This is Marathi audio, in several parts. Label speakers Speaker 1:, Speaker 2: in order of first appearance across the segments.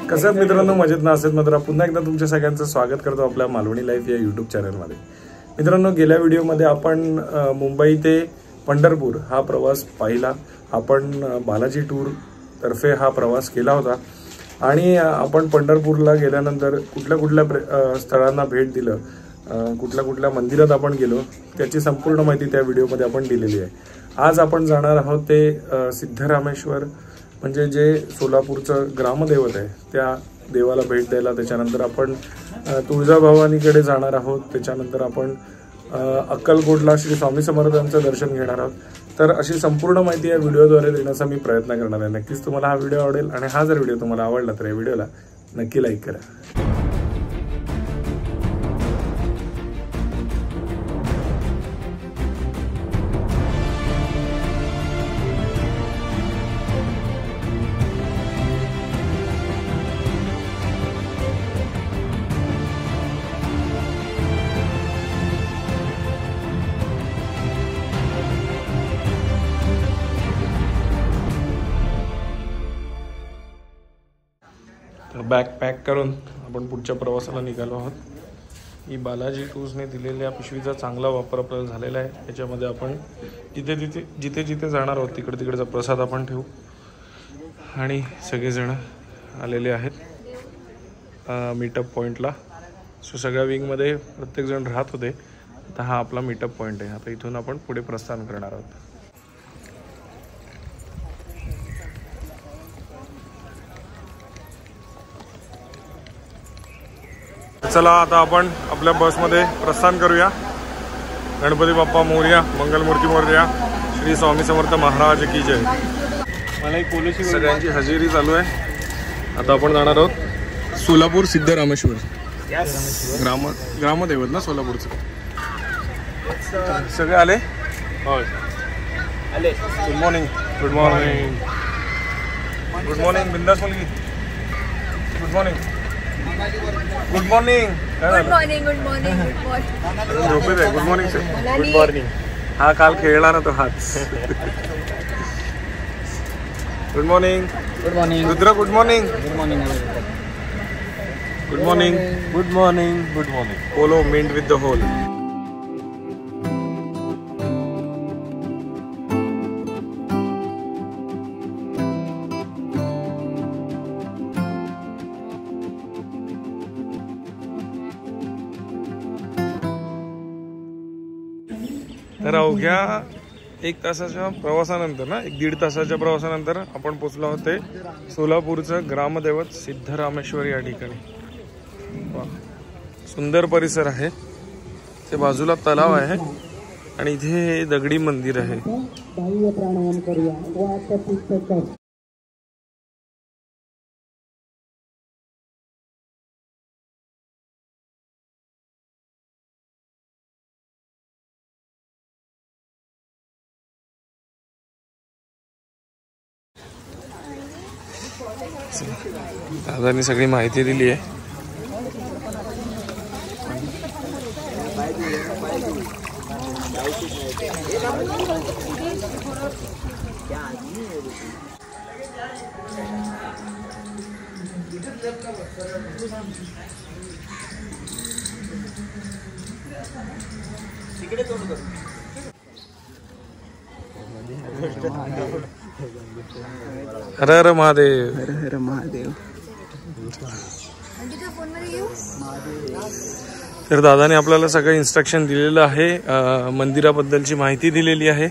Speaker 1: कसं आहेत मित्रांनो, मजेत ना असेल मात्र पुन्हा एकदा तुमच्या सगळ्यांचं स्वागत करतो आपल्या मालवणी लाईफ या यूट्यूब चॅनलमध्ये. मित्रांनो, गेल्या व्हिडिओमध्ये आपण मुंबई ते पंढरपूर हा प्रवास पाहिला. आपण बालाजी टूर तर्फे हा प्रवास केला होता आणि आपण पंढरपूरला गेल्यानंतर कुठल्या कुठल्या स्थळांना भेट दिलं, कुठल्या कुठल्या मंदिरात आपण गेलो त्याची संपूर्ण माहिती त्या व्हिडिओमध्ये आपण दिलेली आहे. आज आपण जाणार आहोत ते सिद्धरामेश्वर, म्हणजे जे सोलापूरचं ग्रामदैवत आहे त्या देवाला भेट द्यायला. त्याच्यानंतर आपण तुळजाभवानीकडे जाणार आहोत. त्याच्यानंतर आपण अक्कलकोटला श्री स्वामी समर्थांचं दर्शन घेणार आहोत. तर अशी संपूर्ण माहिती या व्हिडिओद्वारे देण्याचा मी प्रयत्न करणार आहे. नक्कीच तुम्हाला हा व्हिडिओ आवडेल आणि हा जर व्हिडिओ तुम्हाला आवडला तर या व्हिडिओला नक्की लाईक करा. बॅग पॅक करून आपण पुढच्या प्रवासाला निघालो आहोत. ही बालाजी टूर्सने दिलेल्या पिशवीचा चांगला वापर आपल्याला झालेला आहे. याच्यामध्ये आपण जिथे जिथे जाणार आहोत तिकडचा प्रसाद आपण ठेवू. आणि सगळेजण आलेले आहेत मीटअप पॉईंटला. सो सगळ्या विंगमध्ये प्रत्येकजण राहत होते. आता हा आपला मीटअप पॉईंट आहे. आता इथून आपण पुढे प्रस्थान करणार आहोत. चला आता आपण आपल्या बसमध्ये प्रस्थान करूया. गणपती बाप्पा मोरया, मंगलमूर्ती मोरया, श्री स्वामी समर्थ महाराज की जय. मला एक पोलिसी सगळ्यांची हजेरी चालू आहे. आता आपण जाणार आहोत सोलापूर सिद्धरामेश्वर, ग्रामदैवत ना सोलापूरचं. सगळे आले? होय आले. Good morning. Good morning. Good morning बिंदास मुलगी. Good morning. Good morning.
Speaker 2: Good morning. Good morning.
Speaker 1: झोपेत आहे. Good morning sir. Good morning. हा काल खेळला ना तो हाच. Good morning.
Speaker 3: Good morning.
Speaker 1: Rudra good morning.
Speaker 3: Good morning.
Speaker 1: Good morning.
Speaker 3: Good morning. Good morning.
Speaker 1: Polo mint with the hole. तर अवघ्या 1 तासाच्या प्रवासानंतर ना 1-1.5 तासाच्या प्रवासानंतर आपण पोचलो आहोत ते सोलापूरचं ग्रामदैवत सिद्धरामेश्वर या ठिकाणी. सुंदर परिसर आहे. ते बाजूला तलाव आहे आणि इथे हे दगडी मंदिर आहे. दादांनी सगळी माहिती दिली आहे. हर हर महादेव.
Speaker 3: हर हर महादेव.
Speaker 1: तर दादाने आपल्याला सगळं इन्स्ट्रक्शन दिलेलं आहे, मंदिराबद्दलची माहिती दिलेली आहे.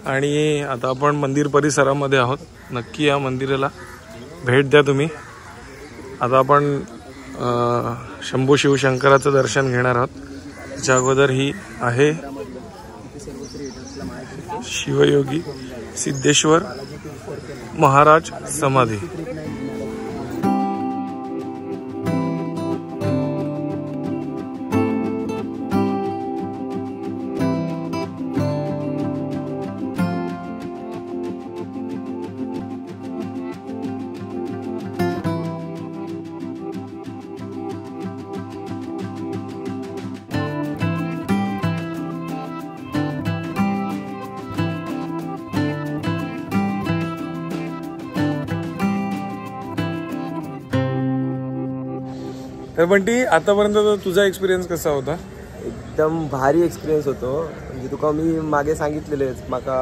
Speaker 1: आणि आता आपण मंदिर परिसरामध्ये आहोत. नक्की या मंदिराला भेट द्या तुम्ही. आता आपण शंभू शिवशंकराचं दर्शन घेणार आहोत. त्याच्या अगोदर ही आहे शिवयोगी सिद्धेश्वर महाराज समाधी. तर पण ती आतापर्यंत तुझा एक्सपिरियन्स कसा होता?
Speaker 3: एकदम भारी एक्सपिरियन्स होतो. म्हणजे तुका मी मागे सांगितलेलेच माका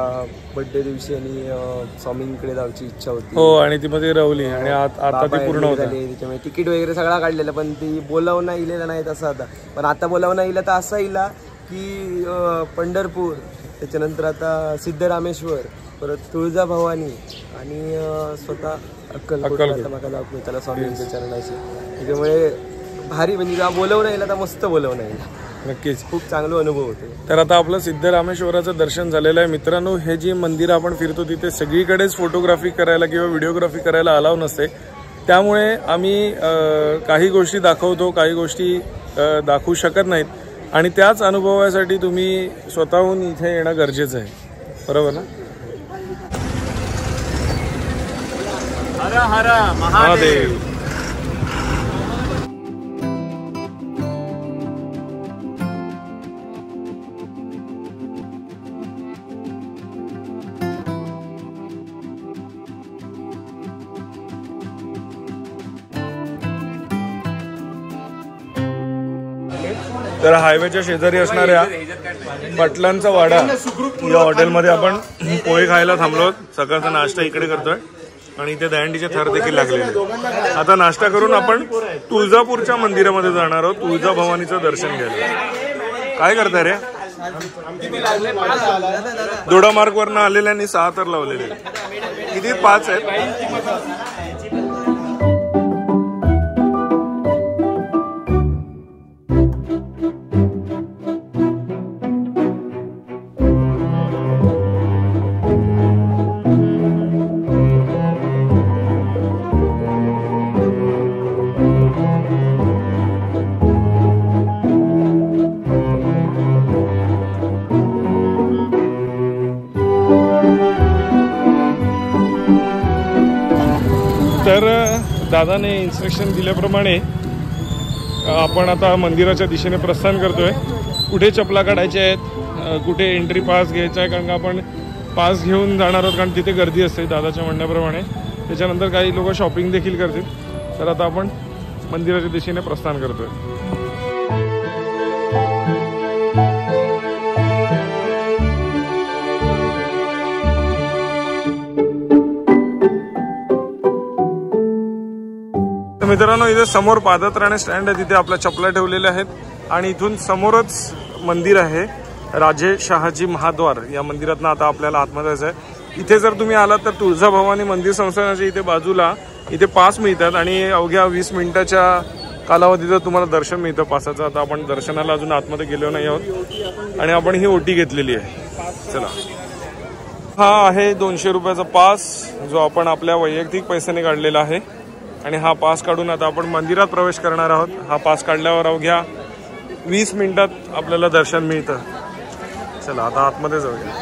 Speaker 3: बर्थडे दिवशी आणि स्वामींकडे जायची इच्छा होती.
Speaker 1: हो, आणि ती मध्ये रवली आणि आता ती पूर्ण होत.
Speaker 3: त्याच्यामुळे तिकीट वगैरे सगळा काढलेलं, पण ती बोलावणं इलेलं नाही तसं आता. पण आता बोलावणं इलं तर असं इला की पंढरपूर, त्याच्यानंतर आता सिद्धरामेश्वर, परत तुळजाभवानी आणि स्वतः अक्कलकोट माका जाऊ त्याला स्वामींच्या चरणाशी. त्याच्यामुळे भारी, म्हणजे बोलवणं येईल आता, मस्त बोलवणं येईल.
Speaker 1: नक्कीच
Speaker 3: खूप चांगला अनुभव होतो.
Speaker 1: तर आता आपलं सिद्धरामेश्वराचं दर्शन झालेलं आहे. मित्रांनो, हे जी मंदिरं आपण फिरतो तिथे सगळीकडेच फोटोग्राफी करायला किंवा व्हिडिओग्राफी करायला अलाव नसते. त्यामुळे आम्ही काही गोष्टी दाखवतो, काही गोष्टी दाखवू शकत नाहीत, आणि त्याच अनुभवासाठी तुम्ही स्वतःहून इथे येणं गरजेचं आहे. बरोबर ना?
Speaker 3: हर हर महादेव.
Speaker 1: तर हायवेच्या शेजारी असणाऱ्या पाटलांचा वाडा या हॉटेलमध्ये आपण पोहे खायला थांबलो. सकाळचा नाश्ता इकडे करतोय आणि इथे दहीहंडीचे थर देखील लागलेले. आता नाश्ता करून आपण तुळजापूरच्या मंदिरामध्ये जाणार आहोत तुळजाभवानीचं दर्शन घ्यायला. काय करताय रे? दोडामार्ग वरनं आलेल्यांनी 6 थर लावलेले. किती? 5 आहेत. तर दादाने इन्स्ट्रक्शन दिल्याप्रमाणे आपण आता मंदिराच्या दिशेने प्रस्थान करतोय. कुठे चपला काढायच्या आहेत, कुठे एंट्री पास घ्यायचा आहे, कारण का आपण पास घेऊन जाणार आहोत, कारण तिथे गर्दी असते दादाच्या म्हणण्याप्रमाणे. त्याच्यानंतर काही लोक शॉपिंग देखील करतील. तर आता आपण मंदिराच्या दिशेने प्रस्थान करतोय. मित्रांनो, इथे समोर पादत्राणे स्टँड आहे, तिथे आपल्या चपला ठेवलेल्या आहेत, आणि इथून समोरच मंदिर आहे राजे शहाजी महाद्वार. या मंदिरातनं आता आपल्याला आतमध्ये जायचं आहे. इथे जर तुम्ही आलात तर तुळजाभवानी मंदिर संस्थानाच्या इथे बाजूला इथे पास मिळतात, आणि अवघ्या 20 मिनिटाच्या कालावधीत तुम्हाला दर्शन मिळतं पासाचं. आता आपण दर्शनाला अजून आतमध्ये गेलो नाही आहोत, आणि आपण ही ओटी घेतलेली आहे. चला, हा आहे 200 रुपयाचा पास, जो आपण आपल्या वैयक्तिक पैशाने काढलेला आहे. आणि हा पास काढून आता आपण मंदिरात प्रवेश करणार आहोत. हा पास काढल्यावर अवघ्या 20 मिनिटात आपल्याला दर्शन मिळतं. चला आता आतमध्ये जाऊया.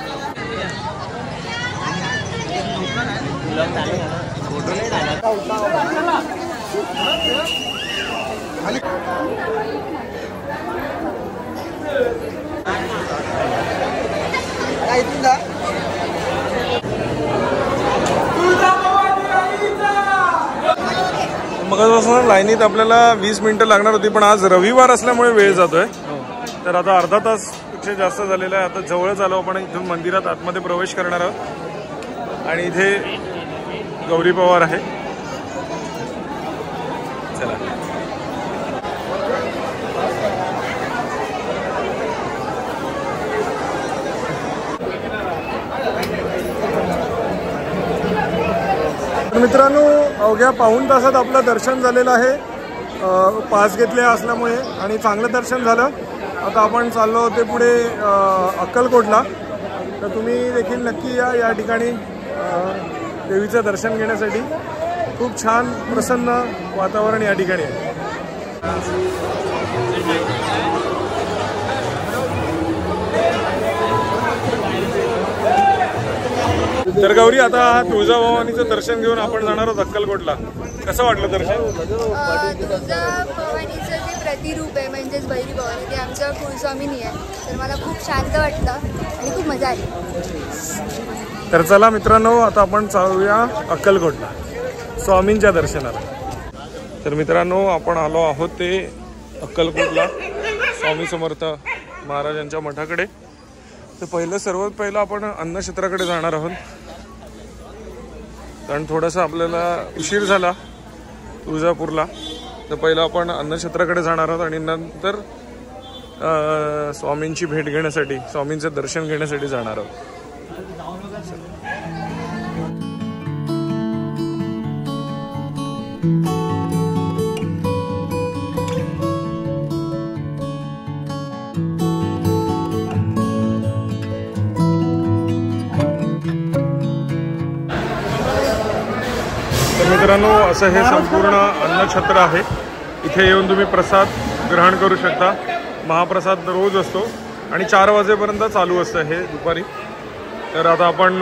Speaker 1: मगापासून लाईनीत आपल्याला 20 मिनिटं लागणार होती, पण आज रविवार असल्यामुळे वेळ जातोय. तर आता अर्धा तासपेक्षा जास्त झालेला आहे. आता जवळच आलो आपण. इथून मंदिरात आतमध्ये प्रवेश करणार आहोत, आणि इथे गौरी पवार आहे. चला, मित्रांनो, अवघ्या पाऊण तासात आपलं दर्शन झालेलं आहे, पास घेतले असल्यामुळे, आणि चांगलं दर्शन झालं. आता आपण चाललो होते पुढे अक्कलकोटला. तर तुम्ही देखील नक्की या ठिकाणी देवीचं दर्शन घेण्यासाठी. खूप छान प्रसन्न वातावरण या ठिकाणी आहे. तर गौरी, आता तुळजाभवानीचं दर्शन घेऊन आपण जाणार आहोत अक्कलकोटला. कसं वाटलं दर्शन?
Speaker 2: तुळजाभवानीचं जे प्रतिरूप आहे म्हणजेच भैरी भवानी, ते आमच्या कुलस्वामिनी आहे. तर मला खूप शांत वाटतं आणि खूप मजा आली.
Speaker 1: तर चला मित्रांनो, आता आपण चालूया अक्कलकोटला स्वामींच्या दर्शनाला. तर मित्रांनो, आपण आलो आहोत ते अक्कलकोटला स्वामी समर्थ महाराजांच्या मठाकडे. तर सर्वात पहिलं आपण अन्नक्षेत्राकडे जाणार आहोत, कारण थोडासा आपल्याला उशीर झाला तुळजापूरला. तर पहिलं आपण अन्नक्षेत्राकडे जाणार आहोत आणि नंतर स्वामींची भेट घेण्यासाठी, स्वामींचं दर्शन घेण्यासाठी जाणार आहोत. मित्रांनो, असं हे संपूर्ण अन्नछत्र आहे. इथे येऊन तुम्ही प्रसाद ग्रहण करू शकता. महाप्रसाद रोज असतो आणि 4 वाजेपर्यंत चालू असतं हे दुपारी. तर आता आपण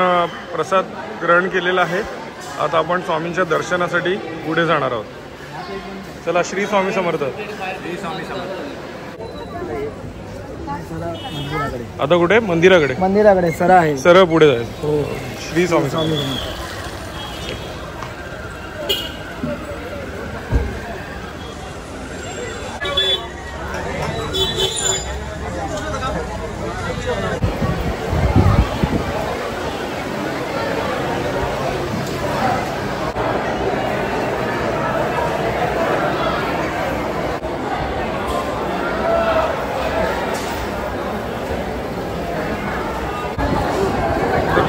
Speaker 1: प्रसाद ग्रहण केलेला आहे. आता आपण स्वामींच्या दर्शनासाठी पुढे जाणार आहोत. चला, श्री स्वामी समर्थ. आता कुठे? मंदिराकडे सरळ पुढे जायचं. हो, श्री स्वामी समर्थ.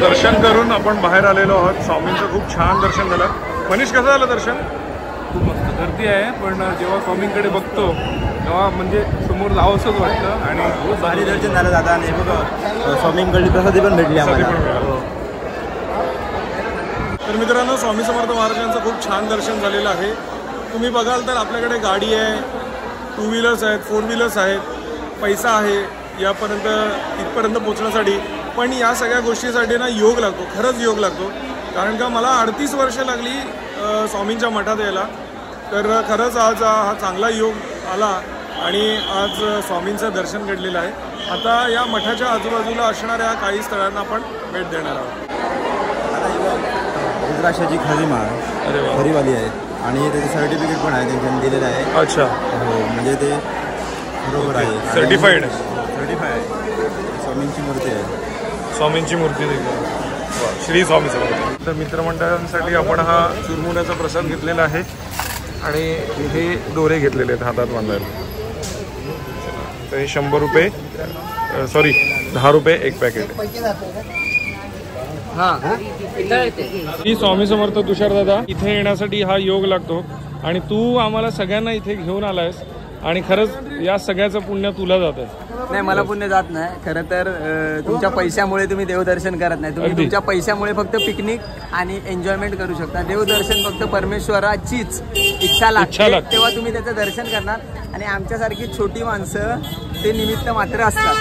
Speaker 1: दर्शन करून आपण बाहेर आलेलो आहोत. स्वामींचं खूप छान दर्शन झालं. मनीष, कसं झालं दर्शन?
Speaker 4: खूप मस्त. गर्दी आहे, पण जेव्हा स्वामींकडे बघतो तेव्हा म्हणजे समोर जावंसंच वाटतं आणि खूप भारी दर्शन झालं दादा. आणि बघा, स्वामींकडे प्रसादी पण भेटली आम्हाला.
Speaker 1: तर मित्रांनो, स्वामी समर्थ महाराजांचं खूप छान दर्शन झालेलं आहे. तुम्ही बघाल तर आपल्याकडे गाडी आहे, 2 व्हीलर्स आहेत, 4 व्हीलर्स आहेत, पैसा आहे यापर्यंत इथपर्यंत पोहोचण्यासाठी. पण या सगळ्या गोष्टीसाठी ना योग लागतो, खरंच योग लागतो. कारण का मला 38 वर्ष लागली स्वामींच्या मठात यायला. तर खरंच आज हा चांगला योग आला आणि आज स्वामींचं दर्शन घडलेलं आहे. आता या मठाच्या आजूबाजूला असणाऱ्या काही स्थळांना आपण भेट देणार आहोत.
Speaker 3: रुद्राक्षाची खरीवाली आहे आणि त्याचं सर्टिफिकेट पण आहे, त्यांच्यानी दिलेलं आहे.
Speaker 1: अच्छा.
Speaker 3: हो, म्हणजे ते बरोबर आहे,
Speaker 1: सर्टिफाईड
Speaker 3: आहे. स्वामींची मूर्ती आहे.
Speaker 1: स्वामींची मूर्ती देखील. श्री स्वामी समर्थ. तर मित्रमंडळांसाठी आपण हा चुरमुऱ्याचा प्रसाद घेतलेला आहे आणि हे दोरे घेतलेले आहेत हातात बांधायला. तर हे 100 रुपये, 10 रुपये एक पॅकेट. श्री स्वामी समर्थ. तुषार दादा, इथे येण्यासाठी हा योग लागतो आणि तू आम्हाला सगळ्यांना इथे घेऊन आलायस आणि खरंच या सगळ्याचं पुण्य तुला जात आहे.
Speaker 3: नाही, मला पुण्य जात नाही. खरं तर तुमच्या पैशामुळे तुम्ही देवदर्शन करत नाही. तुम्ही तुमच्या पैशामुळे फक्त पिकनिक आणि एन्जॉयमेंट करू शकता. देवदर्शन फक्त परमेश्वराचीच इच्छा लागते तेव्हा तुम्ही त्याचं दर्शन करणार. आणि आमच्यासारखी छोटी माणसं ते निमित्त मात्र असतात.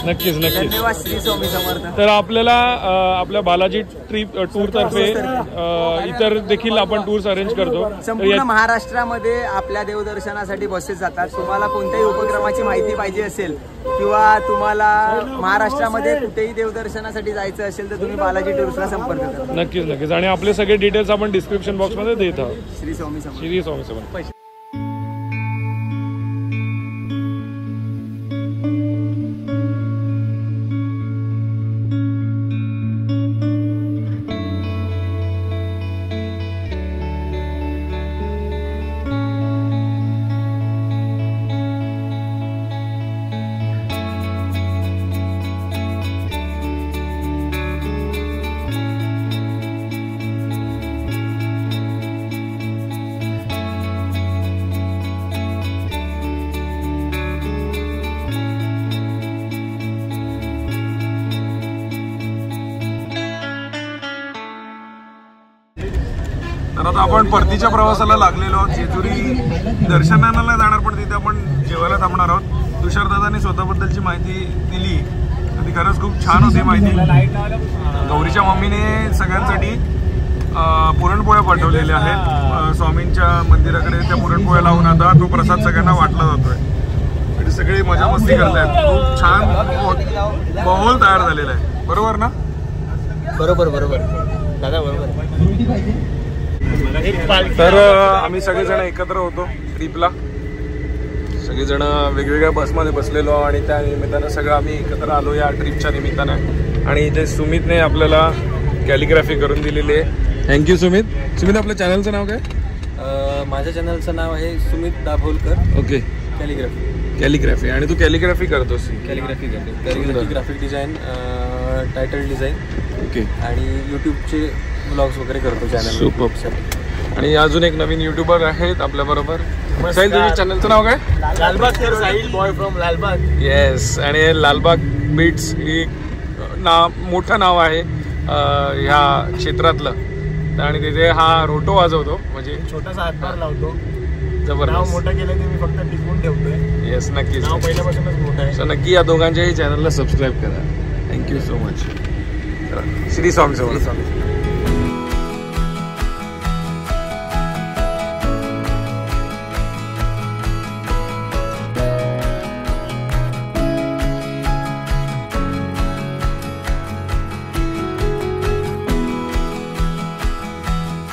Speaker 1: नक्कीच.
Speaker 3: धन्यवाद श्री स्वामी समर्थ.
Speaker 1: तर आपल्याला आपल्या बालाजी टूर तर्फे इतर देखील आपण टूर्स अरेंज करतो.
Speaker 3: संपूर्ण महाराष्ट्रामध्ये आपल्या देवदर्शनासाठी बसेस जातात. तुम्हाला कोणत्याही उपक्रमाची माहिती पाहिजे असेल किंवा तुम्हाला महाराष्ट्रामध्ये कुठेही देवदर्शनासाठी जायचं असेल तर तुम्ही बालाजी टूर्सला संपर्क करा.
Speaker 1: नक्कीच. आणि आपले सगळे डिटेल्स आपण डिस्क्रिप्शन बॉक्समध्ये देत आहोत.
Speaker 3: श्री स्वामी समर्थ.
Speaker 1: श्री स्वामी समर्थ. तर आता आपण परतीच्या प्रवासाला लागलेलो आहोत. जेजुरी दर्शनाला जाणार, पण तिथे आपण जेवायला थांबणार आहोत. तुषारदादांनी स्वतःबद्दलची माहिती दिली, ती खरंच खूप छान होती माहिती. गौरीच्या मम्मीने सगळ्यांसाठी पुरणपोळ्या पाठवलेल्या आहेत स्वामींच्या मंदिराकडे. त्या पुरणपोळ्या लावून आता तो प्रसाद सगळ्यांना वाटला जातोय आणि सगळे मजा मस्ती करतायत. खूप छान माहोल तयार झालेला आहे. बरोबर ना?
Speaker 3: बरोबर दादा, बरोबर.
Speaker 1: तर आम्ही सगळेजण एकत्र होतो ट्रिपला, सगळेजण वेगवेगळ्या बसमध्ये बसलेलो आणि त्या निमित्तानं सगळं आम्ही एकत्र आलो या ट्रिपच्या निमित्तानं. आणि इथे सुमितने आपल्याला कॅलिग्राफी करून दिलेली आहे. थँक्यू सुमित. सुमित, आपल्या चॅनलचं नाव काय?
Speaker 3: माझ्या चॅनलचं नाव आहे सुमित दाभोलकर.
Speaker 1: ओके. कॅलिग्राफी. आणि तू कॅलिग्राफी करतोस?
Speaker 3: कॅलिग्राफी करते, graphic design, title design.
Speaker 1: Okay.
Speaker 3: आणि यूट्यूबचे ब्लॉग्स वगैरे करतो चॅनल.
Speaker 1: सुपर. आणि अजून एक नवीन युट्यूबर आहेत आपल्या बरोबर. साहिल, तुझ्या चॅनलचं नाव काय?
Speaker 3: Lalbaug Sahil, boy from Lalbaug.
Speaker 1: Yes. आणि लालबाग बीट्स ही मोठं नाव आहे ह्या क्षेत्रातलं. आणि तिथे हा रोटो वाजवतो, म्हणजे
Speaker 3: छोटासा हातभार लावतो.
Speaker 1: जबरदस्त.
Speaker 3: नाव मोठं केलं ते मी फक्त टिकवून ठेवतोय.
Speaker 1: येस, नक्कीच.
Speaker 3: नाव पहिल्यापासूनच मोठं आहे.
Speaker 1: सो नक्की या दोघांच्याही चॅनलला सबस्क्राईब करा. Thank you so much. Shri Swami Samarth.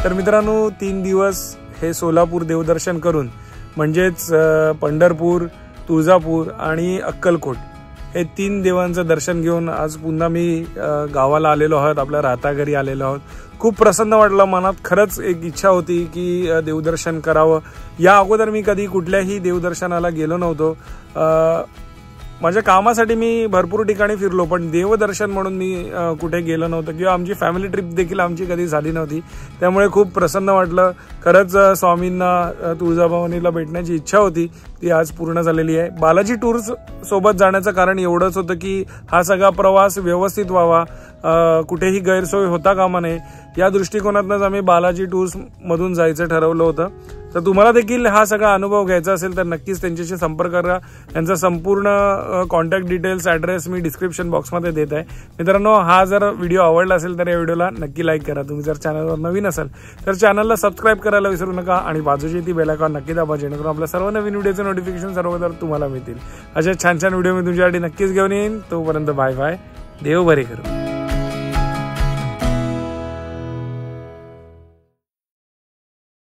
Speaker 1: तर मित्रांनो, 3 दिवस हे सोलापूर देवदर्शन करून, म्हणजेच पंढरपूर, तुळजापूर आणि अक्कलकोट हे 3 देवांचं दर्शन घेऊन आज पुन्हा मी गावाला आलेलो आहोत, आपल्या राहता घरी आलेलो आहोत. खूप प्रसन्न वाटलं. मनात खरंच एक इच्छा होती की देवदर्शन करावं. या अगोदर मी कधी कुठल्याही देवदर्शनाला गेलो नव्हतो. माझ्या कामासाठी मी भरपूर ठिकाणी फिरलो, पण देवदर्शन म्हणून मी कुठे गेलो नव्हतं, किंवा आमची फॅमिली ट्रिप देखील आमची कधी झाली नव्हती. त्यामुळे खूप प्रसन्न वाटलं. खरंच स्वामींना, तुळजाभवानीला भेटण्याची इच्छा होती, ती आज पूर्ण झालेली आहे. बालाजी टूर्स सोबत जाण्याचं कारण एवढंच होतं की हा सगळा प्रवास व्यवस्थित व्हावा, कुठेही गैरसोय होता कामा नये, या दृष्टिकोनातूनच आम्ही बालाजी टूर्स मधून जायचं ठरवलं होतं. तर तुम्हाला देखील हा सगळा अनुभव घ्यायचा असेल तर नक्कीच त्यांच्याशी संपर्क करा. त्यांचा संपूर्ण कॉन्टॅक्ट डिटेल्स, ॲड्रेस मी डिस्क्रिप्शन बॉक्समध्ये देत आहे. मित्रांनो, हा जर व्हिडिओ आवडला असेल तर या व्हिडिओला नक्की लाईक करा. तुम्ही जर चॅनलवर नवीन असाल तर चॅनलला सबस्क्राईब करायला विसरू नका आणि बाजूची ती बेल आयकॉन नक्की दाबा, जेणेकरून आपल्या सर्व नवीन व्हिडिओचे नोटिफिकेशन सर्वदा तुम्हाला मिळतील. अशा छान छान व्हिडिओ मी तुमच्यासाठी नक्कीच घेऊन येईन. तोपर्यंत बाय बाय. देव बरे करू.